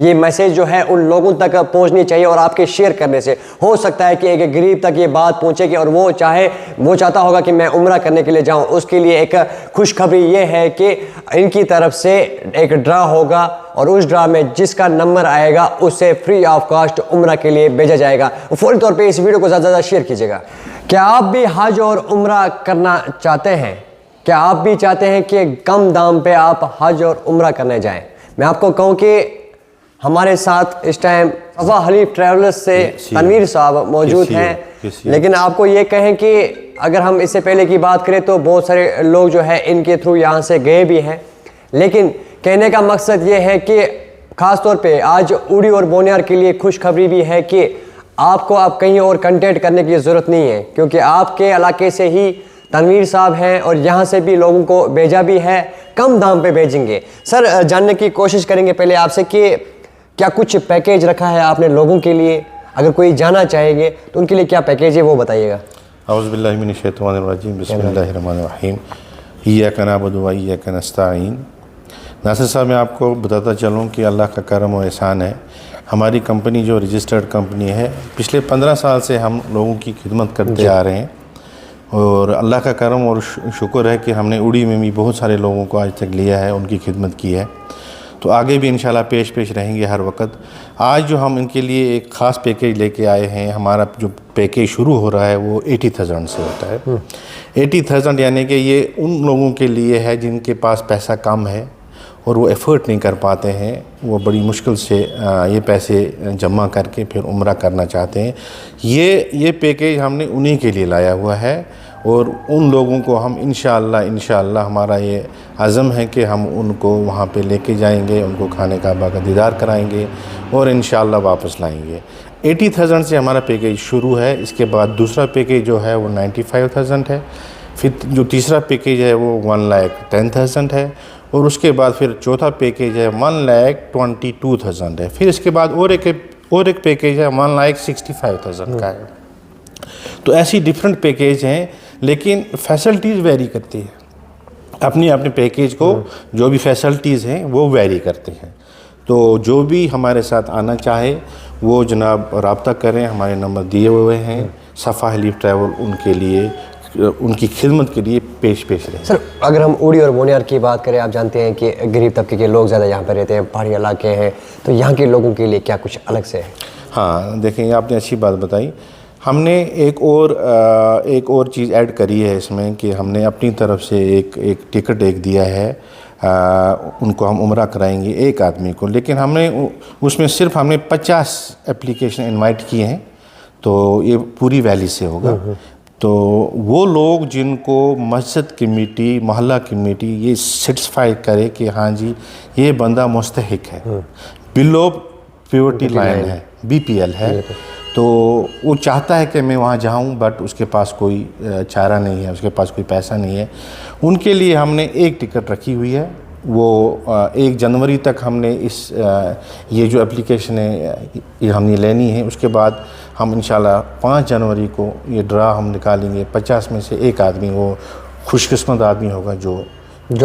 ये मैसेज जो है उन लोगों तक पहुंचनी चाहिए और आपके शेयर करने से हो सकता है कि एक गरीब तक ये बात पहुंचेगी और वो चाहता होगा कि मैं उम्रा करने के लिए जाऊं। उसके लिए एक खुशखबरी ये है कि इनकी तरफ से एक ड्रा होगा और उस ड्रा में जिसका नंबर आएगा उससे फ्री ऑफ कॉस्ट उम्रा के लिए भेजा जाएगा। फौरी तौर पे इस वीडियो को ज़्यादा शेयर कीजिएगा। क्या आप भी हज और उम्रा करना चाहते हैं? क्या आप भी चाहते हैं कि कम दाम पे आप हज और उम्रा करने जाएं? मैं आपको कहूँ कि हमारे साथ इस टाइम सफा हलीफ ट्रैवलर्स से तनवीर साहब मौजूद हैं। लेकिन आपको ये कहें कि अगर हम इससे पहले की बात करें तो बहुत सारे लोग जो है इनके थ्रू यहाँ से गए भी हैं। लेकिन कहने का मकसद ये है कि ख़ास तौर पे आज उड़ी और बोनियार के लिए खुशखबरी भी है कि आपको अब कहीं और कंटेक्ट करने की ज़रूरत नहीं है, क्योंकि आपके इलाके से ही तनवीर साहब हैं और यहाँ से भी लोगों को भेजा भी है, कम दाम पे भेजेंगे। सर, जानने की कोशिश करेंगे पहले आपसे कि क्या कुछ पैकेज रखा है आपने लोगों के लिए? अगर कोई जाना चाहेंगे तो उनके लिए क्या पैकेज है वो बताइएगा। औज़ु बिल्लाहि मिनश शैतानिर रजीम, बिस्मिल्लाहिर रहमानिर रहीम, इय्याका नअबुदु व इय्याका नस्तईन। नासिर साहब, मैं आपको बताता चलूँ कि अल्लाह का करम और एहसान है। हमारी कंपनी जो रजिस्टर्ड कंपनी है, पिछले 15 साल से हम लोगों की खिदमत करते आ रहे हैं और अल्लाह का करम और शुक्र है कि हमने उड़ी में भी बहुत सारे लोगों को आज तक लिया है, उनकी खिदमत की है। तो आगे भी इंशाल्लाह पेश रहेंगे हर वक्त। आज जो हम इनके लिए एक ख़ास पैकेज लेके आए हैं, हमारा जो पैकेज शुरू हो रहा है वो 80,000 से होता है। 80,000 यानी कि ये उन लोगों के लिए है जिनके पास पैसा कम है और वो एफ़र्ट नहीं कर पाते हैं, वो बड़ी मुश्किल से ये पैसे जमा करके फिर उम्रा करना चाहते हैं। ये पैकेज हमने उन्हीं के लिए लाया हुआ है और उन लोगों को हम इंशाअल्लाह हमारा ये अज़म है कि हम उनको वहाँ पे लेके जाएंगे, उनको खाने काबा का दीदार कराएंगे और इंशाअल्लाह वापस लाएंगे। 80,000 से हमारा पैकेज शुरू है। इसके बाद दूसरा पैकेज जो है वो 95,000 है। फिर जो तीसरा पैकेज है वो 1,10,000 है और उसके बाद फिर चौथा पैकेज है 1,22,000 है। फिर इसके बाद और एक पैकेज है 1,65,000 का है। तो ऐसी डिफरेंट पैकेज हैं, लेकिन फैसिलिटीज़ वेरी करती है। अपने पैकेज को जो भी फैसिलिटीज़ हैं वो वेरी करते हैं। तो जो भी हमारे साथ आना चाहे वो जनाब रब्ता करें, हमारे नंबर दिए हुए हैं। सफ़ा हलीफ ट्रैवल उनके लिए, उनकी खिदमत के लिए पेश रहे। सर, अगर हम उड़ी और बोनियार की बात करें, आप जानते हैं कि गरीब तबके के लोग ज़्यादा यहाँ पर रहते हैं, पहाड़ी इलाके हैं, तो यहाँ के लोगों के लिए क्या कुछ अलग से है? हाँ, देखें, आपने अच्छी बात बताई। हमने एक और चीज़ ऐड करी है इसमें कि हमने अपनी तरफ से एक टिकट दिया है। उनको हम उम्रा कराएंगे एक आदमी को, लेकिन हमने उसमें सिर्फ हमने 50 एप्लीकेशन इनवाइट किए हैं। तो ये पूरी वैली से होगा। तो वो लोग जिनको मस्जिद कमेटी, मोहल्ला कमेटी ये सेटिस्फाई करे कि हाँ जी ये बंदा मुस्तहिक है, बिलो पॉवर्टी लाइन है, BPL है, तो वो चाहता है कि मैं वहाँ जाऊँ, बट उसके पास कोई चारा नहीं है, उसके पास कोई पैसा नहीं है, उनके लिए हमने एक टिकट रखी हुई है। वो 1 जनवरी तक हमने ये जो एप्लीकेशन है ये हमने लेनी है। उसके बाद हम इंशाल्लाह 5 जनवरी को ये ड्रा हम निकालेंगे। 50 में से एक आदमी वो खुशकिस्मत आदमी होगा जो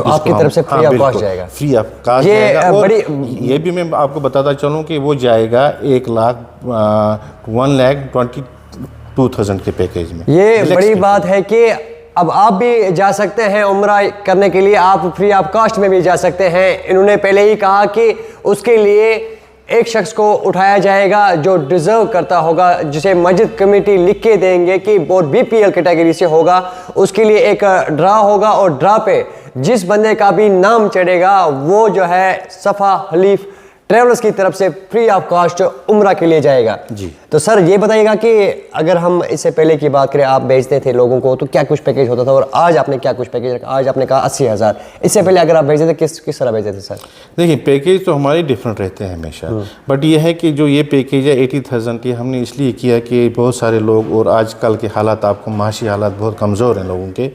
आपकी तरफ से फ्री ऑफ कॉस्ट जाएगा। फ्री ऑफ कॉस्ट जाएगा। और ये भी मैं आपको बताता चलूँ कि वो जाएगा 1,22,000 के पैकेज में। ये बड़ी बात है कि अब आप भी जा सकते हैं उम्रा करने के लिए, आप फ्री ऑफ कॉस्ट में भी जा सकते हैं। इन्होंने पहले ही कहा कि उसके लिए एक शख्स को उठाया जाएगा जो डिज़र्व करता होगा, जिसे मस्जिद कमेटी लिख के देंगे कि वो BPL कैटेगरी से होगा। उसके लिए एक ड्रा होगा और ड्रा पे जिस बंदे का भी नाम चढ़ेगा वो जो है सफ़ा हलीफ ट्रैवलर्स की तरफ से फ्री ऑफ कॉस्ट उम्रा के लिए जाएगा जी। तो सर ये बताइएगा कि अगर हम इससे पहले की बात करें, आप भेजते थे लोगों को तो क्या कुछ पैकेज होता था और आज आपने क्या कुछ पैकेज रखा? आज आपने कहा 80,000, इससे पहले अगर आप भेजते थे किस तरह भेजते थे सर? देखिए, पैकेज तो हमारे डिफरेंट रहते हैं हमेशा, बट ये है कि जो ये पैकेज है 80,000 ये हमने इसलिए किया कि बहुत सारे लोग, और आजकल के हालात, आपको माशी हालात बहुत कमज़ोर हैं लोगों के,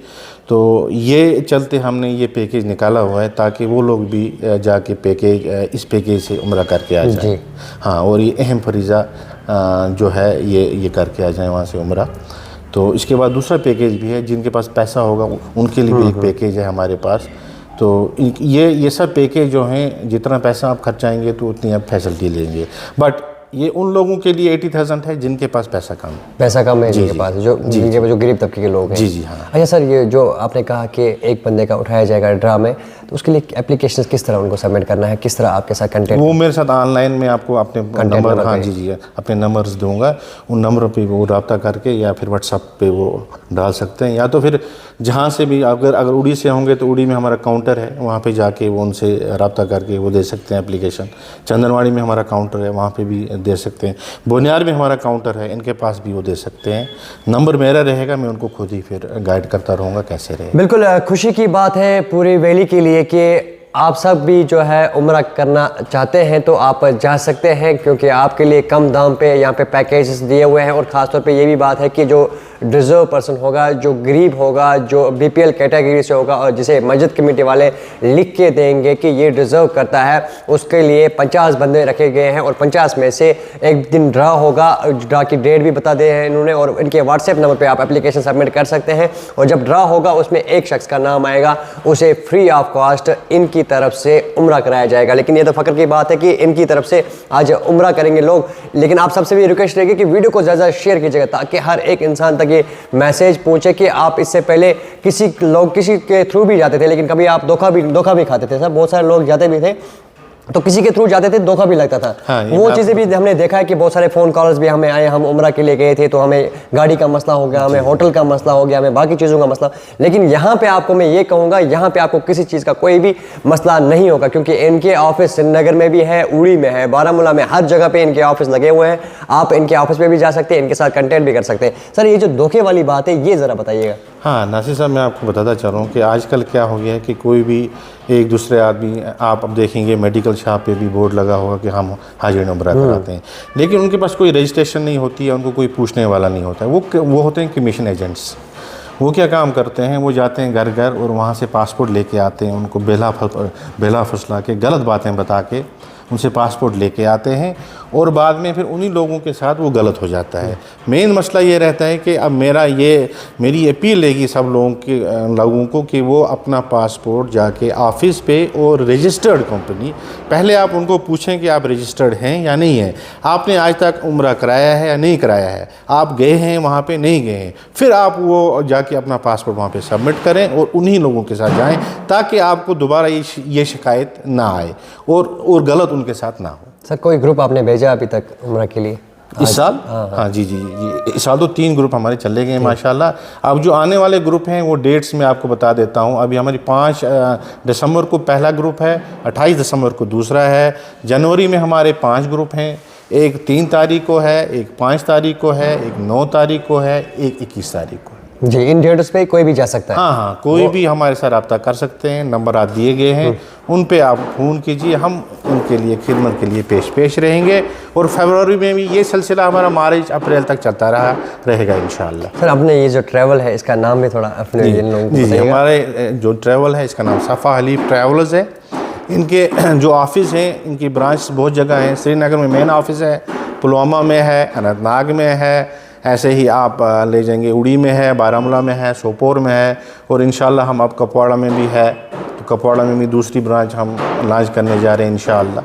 तो ये चलते हमने ये पैकेज निकाला हुआ है ताकि वो लोग भी जाके इस पैकेज से उम्रा करके आ जाए। हाँ, और ये अहम फरीज़ा जो है ये करके आ जाए वहाँ से उम्रा। तो इसके बाद दूसरा पैकेज भी है, जिनके पास पैसा होगा उनके लिए भी एक पैकेज है हमारे पास। तो तो ये सब पैकेज जो हैं, जितना पैसा आप खर्चाएंगे तो उतनी आप फैसिलिटी लेंगे। बट ये उन लोगों के लिए 80,000 है जिनके पास पैसा कम है। पैसा कम है जिनके पास, जो गरीब तबके के लोग हैं। जी हाँ। अच्छा सर, ये जो आपने कहा कि एक बंदे का उठाया जाएगा ड्रा में, तो उसके लिए एप्लीकेशन किस तरह उनको सबमिट करना है, किस तरह आपके साथ कंटेंट? वो मेरे साथ ऑनलाइन में आपको अपने नंबर, हाँ जी अपने नंबर्स दूंगा, उन नंबर पे वो रब्ता करके या फिर व्हाट्सएप पे वो डाल सकते हैं, या तो फिर जहाँ से भी अगर उड़ी से होंगे तो उड़ी में हमारा काउंटर है, वहाँ पे जाके वो उनसे रब्ता करके वो दे सकते हैं एप्लीकेशन। चंदनवाड़ी में हमारा काउंटर है, वहाँ पे भी दे सकते हैं। बोनियार में हमारा काउंटर है, इनके पास भी वो दे सकते हैं। नंबर मेरा रहेगा, मैं उनको खुद ही फिर गाइड करता रहूँगा कैसे रहे। बिल्कुल खुशी की बात है पूरी वैली के लिए कि आप सब भी जो है उम्रा करना चाहते हैं तो आप जा सकते हैं, क्योंकि आपके लिए कम दाम पे यहाँ पे पैकेजेस दिए हुए हैं। और ख़ासतौर पे ये भी बात है कि जो डिज़र्व पर्सन होगा, जो गरीब होगा, जो बीपीएल कैटेगरी से होगा और जिसे मस्जिद कमेटी वाले लिख के देंगे कि ये डिज़र्व करता है, उसके लिए 50 बंदे रखे गए हैं और 50 में से एक दिन ड्रा होगा। ड्रा की डेट भी बता दी है इन्होंने और इनके व्हाट्सएप नंबर पे आप एप्लीकेशन सबमिट कर सकते हैं। और जब ड्रा होगा उसमें एक शख्स का नाम आएगा, उसे फ्री ऑफ कॉस्ट इनकी तरफ से उम्रा कराया जाएगा। लेकिन ये तो फ़ख्र की बात है कि इनकी तरफ से आज उम्रा करेंगे लोग। लेकिन आप सबसे भी रिक्वेस्ट रहेगी कि वीडियो को ज़्यादा शेयर कीजिएगा ताकि हर एक इंसान तक ये मैसेज पहुंचे कि आप इससे पहले किसी के थ्रू भी जाते थे, लेकिन कभी आप धोखा भी खाते थे। सर बहुत सारे लोग जाते भी थे तो किसी के थ्रू जाते थे, धोखा भी लगता था। हाँ, वो चीज़ें भी हमने देखा है कि बहुत सारे फ़ोन कॉल्स भी हमें आए, हम उम्रा के लिए गए थे तो हमें गाड़ी का मसला हो गया, हमें होटल का मसला हो गया, हमें बाकी चीज़ों का मसला। लेकिन यहाँ पे आपको मैं ये कहूँगा, यहाँ पे आपको किसी चीज़ का कोई भी मसला नहीं होगा, क्योंकि इनके ऑफिस श्रीनगर में भी है, उड़ी में है, बारामूला में, हर जगह पर इनके ऑफिस लगे हुए हैं। आप इनके ऑफिस पर भी जा सकते हैं, इनके साथ कंटेंट भी कर सकते हैं। सर ये जो धोखे वाली बात है ये ज़रा बताइएगा। हाँ नासिर साहब, मैं आपको बताता चल रहा हूँ कि आजकल क्या हो गया है कि कोई भी एक दूसरे आदमी, आप अब देखेंगे मेडिकल शॉप पे भी बोर्ड लगा होगा कि हम हाजिर उम्रा कराते हैं, लेकिन उनके पास कोई रजिस्ट्रेशन नहीं होती है, उनको कोई पूछने वाला नहीं होता है। वो होते हैं कमीशन एजेंट्स। वो क्या काम करते हैं, वो जाते हैं घर घर और वहाँ से पासपोर्ट लेके आते हैं, उनको बेला फुसला के गलत बातें बता के उनसे पासपोर्ट लेके आते हैं और बाद में फिर उन्हीं लोगों के साथ वो गलत हो जाता है। मेन मसला ये रहता है कि अब मेरी अपील रहेगी सब लोगों को कि वो अपना पासपोर्ट जाके ऑफिस पे और रजिस्टर्ड कंपनी, पहले आप उनको पूछें कि आप रजिस्टर्ड हैं या नहीं है, आपने आज तक उम्रा कराया है या नहीं कराया है, आप गए हैं वहाँ पे नहीं गए हैं, फिर आप वो जाके अपना पासपोर्ट वहाँ पे सबमिट करें और उन्हीं लोगों के साथ जाएँ ताकि आपको दोबारा ये शिकायत ना आए और गलत उनके साथ ना हो। सर कोई ग्रुप आपने भेजा अभी तक उम्रा के लिए इस साल? हाँ जी इस साल तो 3 ग्रुप हमारे चले गए हैं माशाल्लाह। अब जो आने वाले ग्रुप हैं वो डेट्स में आपको बता देता हूँ। अभी हमारी 5 दिसंबर को पहला ग्रुप है, 28 दिसंबर को दूसरा है, जनवरी में हमारे 5 ग्रुप हैं, एक 3 तारीख को है, एक 5 तारीख को है, एक 9 तारीख को है, एक 21 तारीख को है। जी, इन डेट्स पे कोई भी जा सकता है? हाँ, कोई भी हमारे साथ रब्ता कर सकते हैं। नंबर आप दिए गए हैं, उन पे आप फ़ोन कीजिए, हम उनके लिए खिदमत के लिए पेश रहेंगे। और फरवरी में भी ये सिलसिला हमारा मार्च अप्रैल तक चलता रहेगा इंशाअल्लाह। सर अपने ये जो ट्रैवल है इसका नाम भी थोड़ा अपने जिन लोगों को जी, हमारे जो ट्रैवल है इसका नाम सफ़ा हलीफ ट्रैवल्स है। इनके जो ऑफिस हैं, इनकी ब्रांच बहुत जगह हैं। श्रीनगर में मेन ऑफिस है, पुलवामा में है, अनंतनाग में है, ऐसे ही आप ले जाएंगे उड़ी में है, बारामूला में है, सोपोर में है और इंशाअल्लाह हम अब कपवाड़ा में भी है, तो कपवाड़ा में भी दूसरी ब्रांच हम लॉन्च करने जा रहे हैं इंशाअल्लाह।